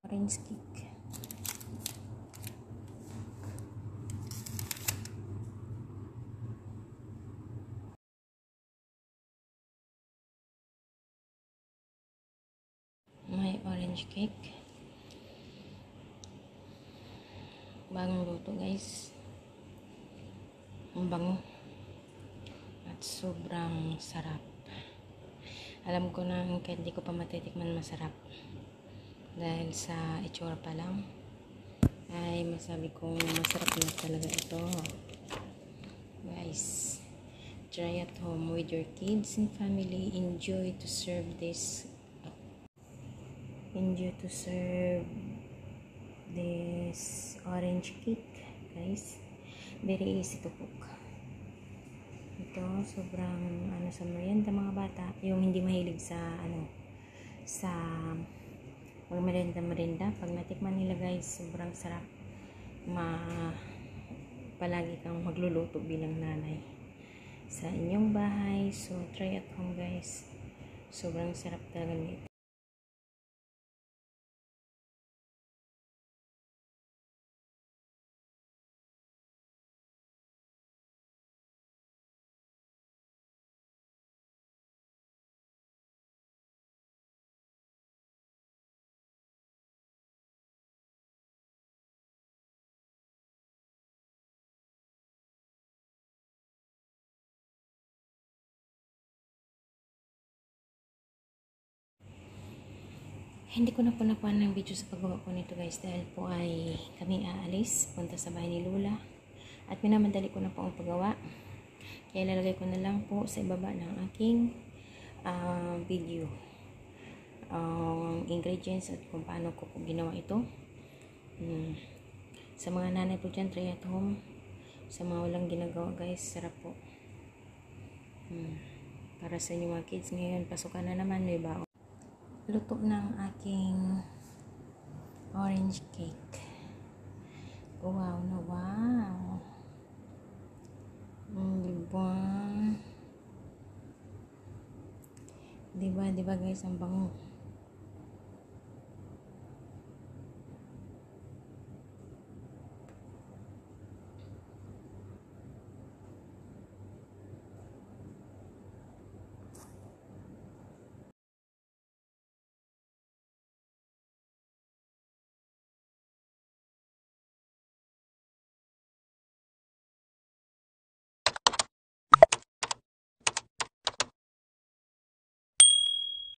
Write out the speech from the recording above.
Orange cake. May orange cake. Bagong luto guys. Ang bango. At sobrang sarap. Alam ko na kahit hindi ko pa matitikman masarap. Dahil sa itsura pa lang ay masabi kong masarap na talaga ito. Guys, try at home with your kids and family. Enjoy to serve this orange cake, guys. Very easy to cook. Ito sobrang sa merienda mga bata, yung hindi mahilig sa sa magmerenda. Pag natikman nila guys, sobrang sarap. Palagi kang magluluto bilang nanay sa inyong bahay. So try at home guys. Sobrang sarap talaga nito. Hindi ko na po nakuha ng video sa paggawa ko nito guys dahil po ay kami aalis punta sa bahay ni Lola at minamadali ko na po ang paggawa, kaya lalagay ko na lang po sa ibaba ng aking video ang ingredients at kung paano ko po ginawa ito. Sa mga nanay po dyan, try at home. Sa mga walang ginagawa guys, sarap po. Para sa inyo mga kids ngayon, pasukan na naman, may baon. Luto ng aking orange cake. Wow na wow. Diba guys, ang bango.